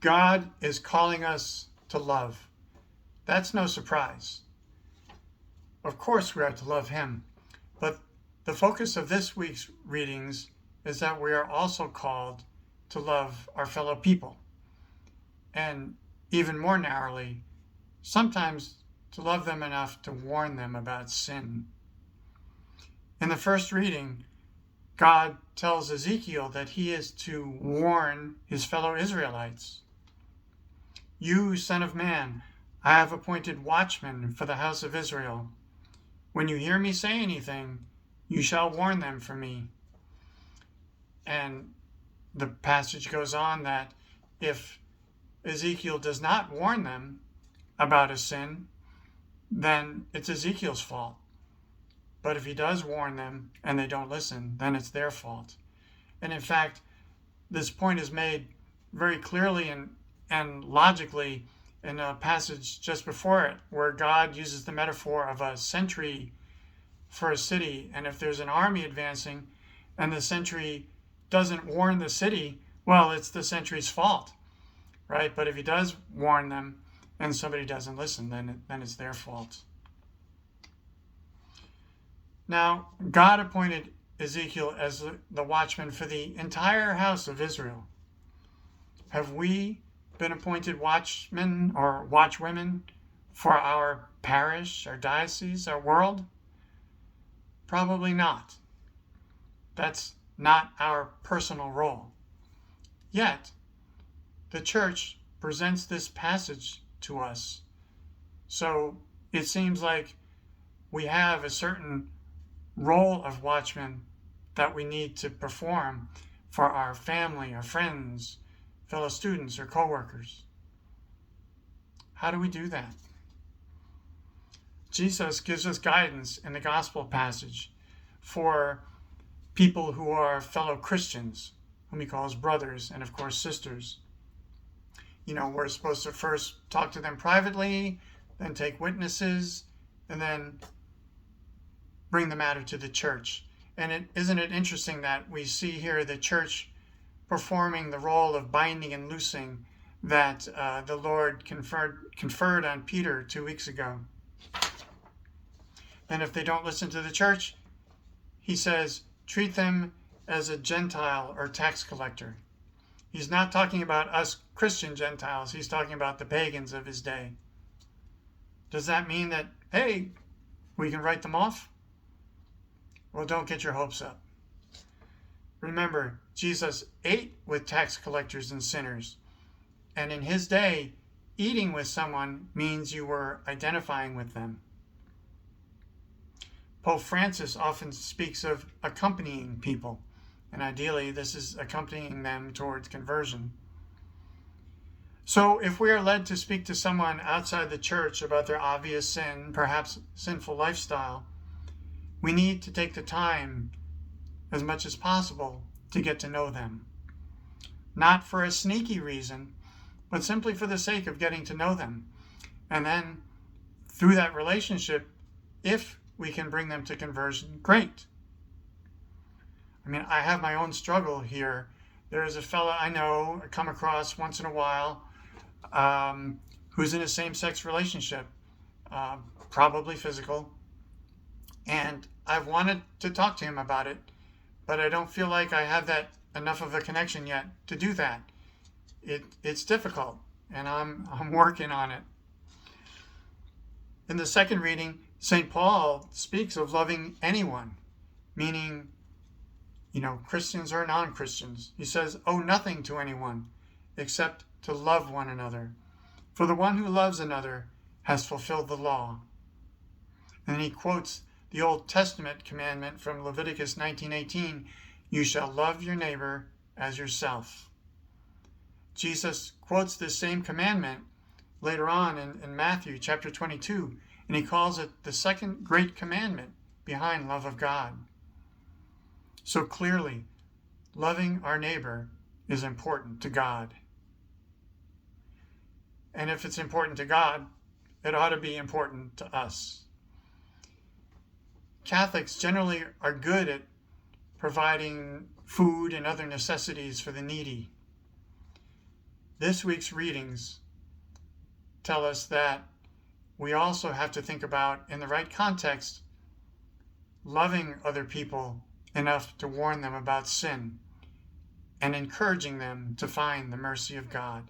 God is calling us to love. That's no surprise. Of course we are to love him, but the focus of this week's readings is that we are also called to love our fellow people, and even more narrowly, sometimes to love them enough to warn them about sin. In the first reading, God tells Ezekiel that he is to warn his fellow Israelites. You, son of man, I have appointed watchmen for the house of Israel. When you hear me say anything, you shall warn them for me. And the passage goes on that if Ezekiel does not warn them about a sin, then it's Ezekiel's fault. But if he does warn them and they don't listen, then it's their fault. And in fact, this point is made very clearly and logically in a passage just before it, where God uses the metaphor of a sentry for a city. And if there's an army advancing and the sentry doesn't warn the city, well, it's the sentry's fault, right? But if he does warn them and somebody doesn't listen, then it's their fault. Now, God appointed Ezekiel as the watchman for the entire house of Israel. Have we been appointed watchmen or watchwomen for our parish, our diocese, our world? Probably not. That's not our personal role. Yet, the church presents this passage to us. So it seems like we have a certain role of watchman that we need to perform for our family, our friends, fellow students, or co-workers. How do we do that? Jesus gives us guidance in the gospel passage for people who are fellow Christians, whom he calls brothers and, of course, sisters. We're supposed to first talk to them privately, then take witnesses, and then bring the matter to the church. And isn't it interesting that we see here the church performing the role of binding and loosing that the Lord conferred on Peter 2 weeks ago. And if they don't listen to the church, he says, treat them as a Gentile or tax collector. He's not talking about us Christian Gentiles. He's talking about the pagans of his day. Does that mean that, hey, we can write them off? Well, don't get your hopes up. Remember, Jesus ate with tax collectors and sinners. And in his day, eating with someone means you were identifying with them. Pope Francis often speaks of accompanying people. And ideally, this is accompanying them towards conversion. So if we are led to speak to someone outside the church about their obvious sin, perhaps sinful lifestyle, we need to take the time, as much as possible, to get to know them. Not for a sneaky reason, but simply for the sake of getting to know them. And then, through that relationship, if we can bring them to conversion, great. I have my own struggle here. There is a fella I know, I come across once in a while, who's in a same-sex relationship, probably physical. And I've wanted to talk to him about it, but I don't feel like I have that enough of a connection yet to do that. It's difficult, and I'm working on it. In the second reading, St. Paul speaks of loving anyone, meaning, Christians or non-Christians. He says, owe nothing to anyone except to love one another. For the one who loves another has fulfilled the law. And he quotes the Old Testament commandment from Leviticus 19:18, you shall love your neighbor as yourself. Jesus quotes this same commandment later on in Matthew chapter 22, and he calls it the second great commandment behind love of God. So clearly, loving our neighbor is important to God. And if it's important to God, it ought to be important to us. Catholics generally are good at providing food and other necessities for the needy. this week's readings tell us that we also have to think about, in the right context, loving other people enough to warn them about sin and encouraging them to find the mercy of God.